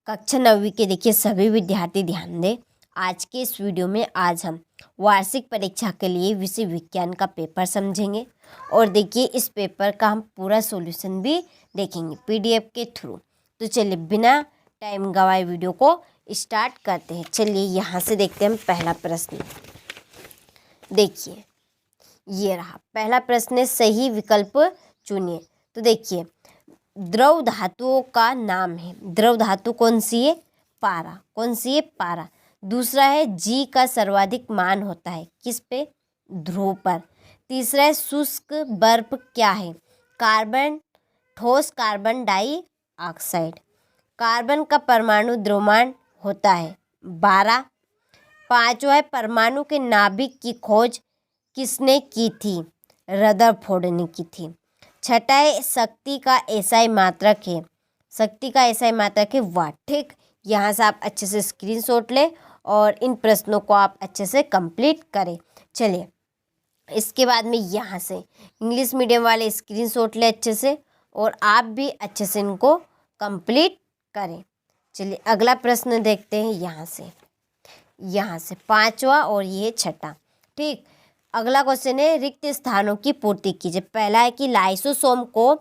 कक्षा 9वीं के देखिए सभी विद्यार्थी ध्यान दें। आज के इस वीडियो में आज हम वार्षिक परीक्षा के लिए विषय विज्ञान का पेपर समझेंगे और देखिए इस पेपर का हम पूरा सॉल्यूशन भी देखेंगे पीडीएफ के थ्रू। तो चलिए बिना टाइम गवाए वीडियो को स्टार्ट करते हैं। चलिए यहाँ से देखते हैं हम पहला प्रश्न। देखिए ये रहा पहला प्रश्न है, सही विकल्प चुनिए। तो देखिए द्रव धातुओं का नाम है। द्रव धातु कौन सी है? पारा। कौन सी है? पारा। दूसरा है जी का सर्वाधिक मान होता है किस पे? ध्रुव पर। तीसरा है शुष्क बर्फ क्या है? कार्बन। ठोस कार्बन डाइऑक्साइड। कार्बन का परमाणु द्रव्यमान होता है 12। पांचवा है परमाणु के नाभिक की खोज किसने की थी? रदरफोर्ड ने की थी। छठा है शक्ति का एसआई मात्रक है। शक्ति का एसआई मात्रक है वाट। ठीक, यहाँ से आप अच्छे से स्क्रीनशॉट लें और इन प्रश्नों को आप अच्छे से कंप्लीट करें। चलिए इसके बाद में यहाँ से इंग्लिश मीडियम वाले स्क्रीनशॉट लें अच्छे से और आप भी अच्छे से इनको कंप्लीट करें। चलिए अगला प्रश्न देखते हैं यहाँ से पांचवा और ये छठा। ठीक, अगला क्वेश्चन है रिक्त स्थानों की पूर्ति कीजिए। पहला है कि लाइसोसोम को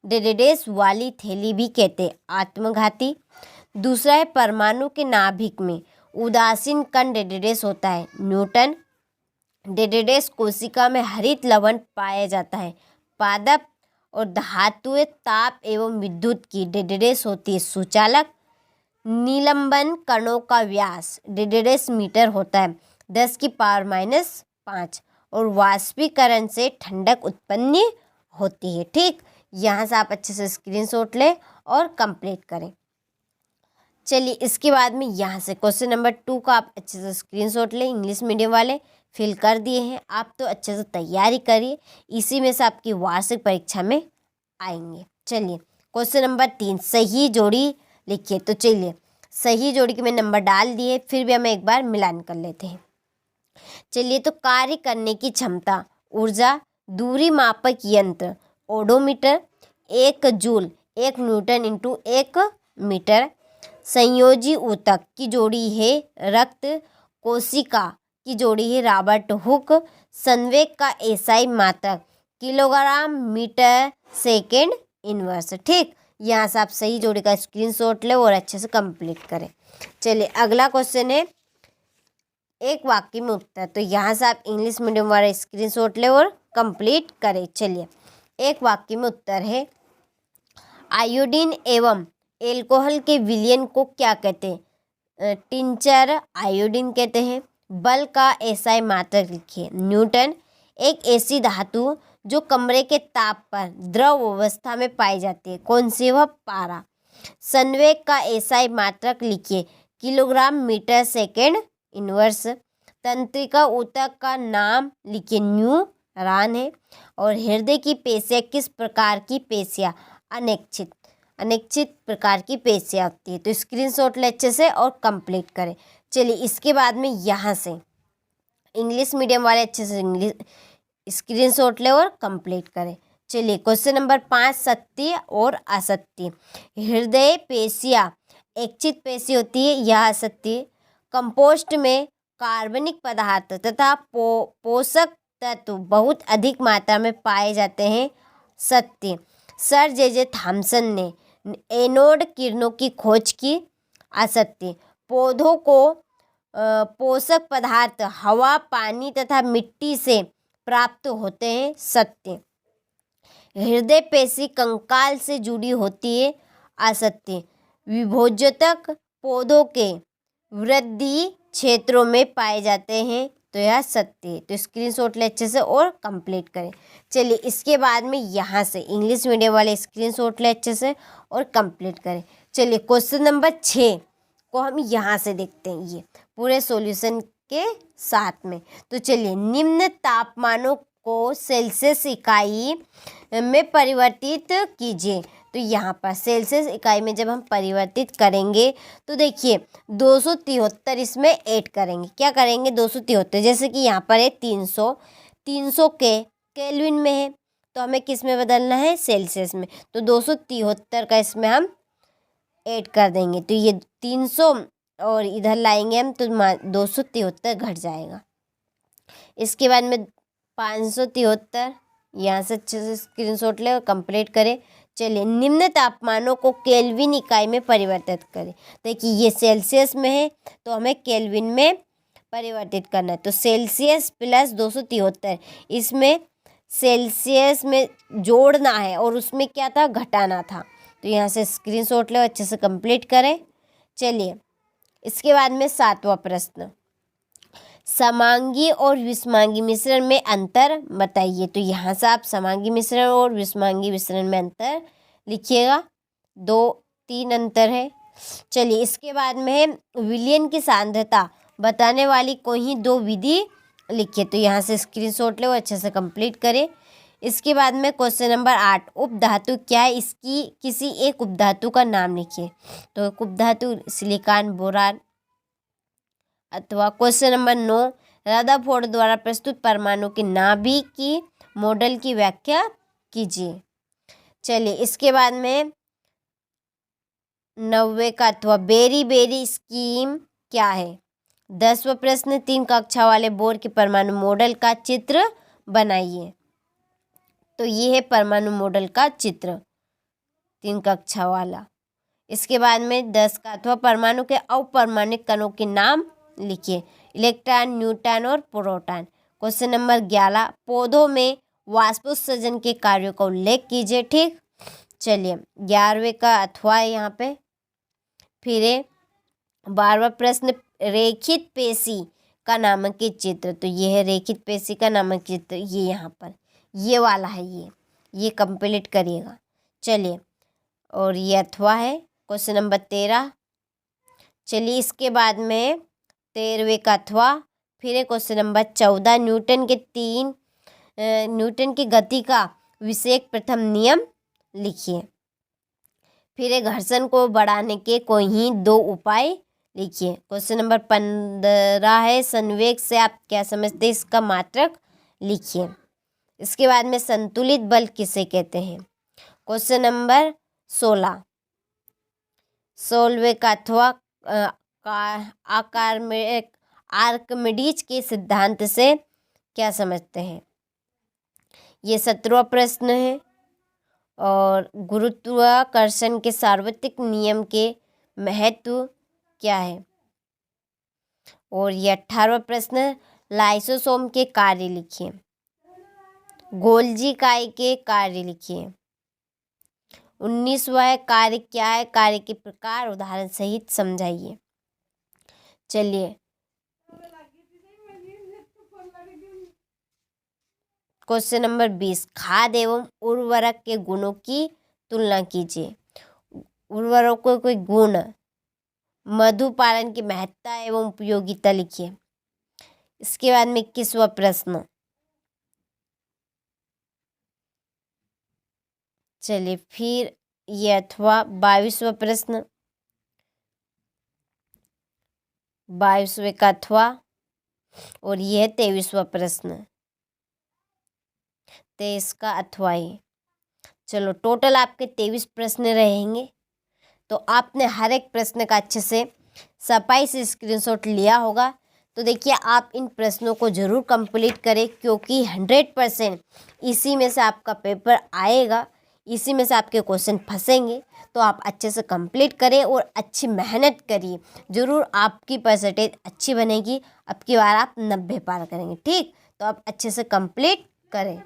डेडेडेस वाली थैली भी कहते हैं, आत्मघाती। दूसरा है परमाणु के नाभिक में उदासीन कण डेडेडेस होता है, न्यूटन। डेडेडेस कोशिका में हरित लवण पाया जाता है, पादप। और धातुएं ताप एवं विद्युत की डेडेडेस होती है, सुचालक। निलंबन कणों का व्यास डेडेडेस मीटर होता है, 10⁻⁵ और वाष्पीकरण से ठंडक उत्पन्न होती है। ठीक, यहाँ से आप अच्छे से स्क्रीनशॉट लें और कंप्लीट करें। चलिए इसके बाद में यहाँ से क्वेश्चन नंबर 2 का आप अच्छे से स्क्रीनशॉट लें। इंग्लिश मीडियम वाले फिल कर दिए हैं, आप तो अच्छे से तैयारी करिए, इसी में से आपकी वार्षिक परीक्षा में आएंगे। चलिए क्वेश्चन नंबर 3, सही जोड़ी लिखिए। तो चलिए सही जोड़ी के मैं नंबर डाल दिए, फिर भी हम एक बार मिलान कर लेते हैं। चलिए तो कार्य करने की क्षमता ऊर्जा, दूरी मापक यंत्र odometer, 1 joule 1 newton into 1 metre. संयोजी ऊतक की जोड़ी है रक्त, कोशिका की जोड़ी है रॉबर्ट हुक। संवेग का एसआई मात्रक किलोग्राम मीटर सेकेंड इनवर्स। ठीक, यहाँ से आप सही जोड़ी का स्क्रीनशॉट लें और अच्छे से कंप्लीट करें। चलिए अगला क्वेश्चन है एक वाक्य में उत्तर। तो यहाँ से आप इंग्लिश मीडियम वाला स्क्रीनशॉट लें और कंप्लीट करें। चलिए एक वाक्य में उत्तर है, आयोडीन एवं एल्कोहल के विलयन को क्या कहते हैं? टिंचर आयोडीन कहते हैं। बल का एसआई मात्रक लिखिए, न्यूटन। एक ऐसी धातु जो कमरे के ताप पर द्रव अवस्था में पाई जाती है, कौन सी? वह पारा। संवेग का एसआई मात्रक लिखिए, किलोग्राम मीटर सेकेंड इनवर्स। तंत्रिका ऊतक का नाम लिखिए, न्यूरॉन है। और हृदय की पेशियाँ किस प्रकार की पेशियाँ? अनिश्चित प्रकार की पेशियाँ होती है। तो स्क्रीनशॉट ले अच्छे से और कंप्लीट करें। चलिए इसके बाद में यहाँ से इंग्लिश मीडियम वाले अच्छे से इंग्लिश स्क्रीनशॉट ले और कंप्लीट करें। चलिए क्वेश्चन नंबर 5, सत्य और असत्य। हृदय पेशियाँ इच्छित पेशी होती है, यह असत्य। कंपोस्ट में कार्बनिक पदार्थ तथा पोषक तत्व बहुत अधिक मात्रा में पाए जाते हैं, सत्य। सर जे थॉमसन ने एनोड किरणों की खोज की, असत्य। पौधों को पोषक पदार्थ हवा, पानी तथा मिट्टी से प्राप्त होते हैं, सत्य। हृदय पेशी कंकाल से जुड़ी होती है, असत्य। विभोजक पौधों के वृद्धि क्षेत्रों में पाए जाते हैं, तो यह सत्य है। तो स्क्रीनशॉट ले अच्छे से और कंप्लीट करें। चलिए इसके बाद में यहाँ से इंग्लिश मीडियम वाले स्क्रीनशॉट ले अच्छे से और कंप्लीट करें। चलिए क्वेश्चन नंबर 6 को हम यहाँ से देखते हैं, ये पूरे सॉल्यूशन के साथ में। तो चलिए निम्न तापमानों को सेल्सियस इकाई में परिवर्तित कीजिए। तो यहाँ पर सेल्सियस इकाई में जब हम परिवर्तित करेंगे तो देखिए 273 इसमें ऐड करेंगे। क्या करेंगे? 273, जैसे कि यहाँ पर है 300 के केल्विन में है, तो हमें किस में बदलना है? सेल्सियस में। तो 273 का इसमें हम ऐड कर देंगे तो ये 300 और इधर लाएंगे हम तो 273 घट जाएगा। इसके बाद में 573 यहाँ से अच्छे से स्क्रीनशॉट ले और कंप्लीट करें। चलिए निम्न तापमानों को केल्विन इकाई में परिवर्तित करें। देखिए ये सेल्सियस में है तो हमें केल्विन में परिवर्तित करना है। तो सेल्सियस प्लस 273 इसमें सेल्सियस में जोड़ना है और उसमें क्या था, घटाना था। तो यहाँ से स्क्रीनशॉट ले अच्छे से कंप्लीट करें। चलिए इसके बाद में 7वां प्रश्न, समांगी और विषमांगी मिश्रण में अंतर बताइए। तो यहाँ से आप समांगी मिश्रण और विषमांगी मिश्रण में अंतर लिखिएगा, 2-3 अंतर है। चलिए इसके बाद में है विलयन की सांद्रता बताने वाली कोई 2 विधि लिखिए। तो यहाँ से स्क्रीनशॉट ले और अच्छे से कंप्लीट करें। इसके बाद में क्वेश्चन नंबर 8, उपधातु क्या है, इसकी किसी एक उपधातु का नाम लिखिए। तो उपधातु सिलिकॉन, बोरान। अथवा क्वेश्चन नंबर 9, रदरफोर्ड द्वारा प्रस्तुत परमाणु के नाभिक की मॉडल की व्याख्या कीजिए। चलिए इसके बाद में 90 का अथवा बेरी बेरी स्कीम क्या है। 10वां प्रश्न, 3 कक्षा वाले बोर के परमाणु मॉडल का चित्र बनाइए। तो ये है परमाणु मॉडल का चित्र 3 कक्षा वाला। इसके बाद में 10 का अथवा परमाणु के अपरमाणुक कणों के नाम लिखिए, इलेक्ट्रॉन, न्यूट्रॉन और प्रोटॉन। क्वेश्चन नंबर 11, पौधों में वाष्पोत्सर्जन के कार्यों का उल्लेख कीजिए। ठीक, चलिए 11वें का अथवा है यहाँ पे। फिर 12वां प्रश्न, रेखित पेशी का नामांकित चित्र। तो ये है रेखित पेशी का नामांकित चित्र, ये यहाँ पर ये वाला है, ये कंप्लीट करिएगा। चलिए और ये अथवा है क्वेश्चन नंबर 13। चलिए इसके बाद में 13वें का अथवा फिर है क्वेश्चन नंबर 14, न्यूटन की गति का विषयक प्रथम नियम लिखिए। फिर है घर्षण को बढ़ाने के कोई 2 उपाय लिखिए। क्वेश्चन नंबर 15 है, संवेग से आप क्या समझते हैं, इसका मात्रक लिखिए। इसके बाद में संतुलित बल किसे कहते हैं। क्वेश्चन नंबर 16वें का अथवा आकार में आर्किमिडीज के सिद्धांत से क्या समझते हैं। ये 17वां प्रश्न है। और गुरुत्वाकर्षण के सार्वत्रिक नियम के महत्व क्या है। और ये 18वां प्रश्न, लाइसोसोम के कार्य लिखिए। गोल्जी इकाई के कार्य लिखिए। 19वां कार्य क्या है, कार्य के प्रकार उदाहरण सहित समझाइए। चलिए क्वेश्चन नंबर 20, खाद एवं उर्वरक के गुणों की तुलना कीजिए। उर्वरकों के गुण, मधुपालन की महत्ता एवं उपयोगिता लिखिए। इसके बाद में 21वां प्रश्न। चलिए फिर ये अथवा 22वां प्रश्न, 22वें का अथवा। और ये है 23वां प्रश्न, 23 का अथवा है। चलो टोटल आपके 23 प्रश्न रहेंगे। तो आपने हर एक प्रश्न का अच्छे से सफाई से स्क्रीनशॉट लिया होगा। तो देखिए आप इन प्रश्नों को ज़रूर कंप्लीट करें, क्योंकि 100% इसी में से आपका पेपर आएगा, इसी में से आपके क्वेश्चन फंसेंगे। तो आप अच्छे से कंप्लीट करें और अच्छी मेहनत करिए, ज़रूर आपकी परसेंटेज अच्छी बनेगी। अब की बार आप 90 पार करेंगे। ठीक, तो आप अच्छे से कंप्लीट करें।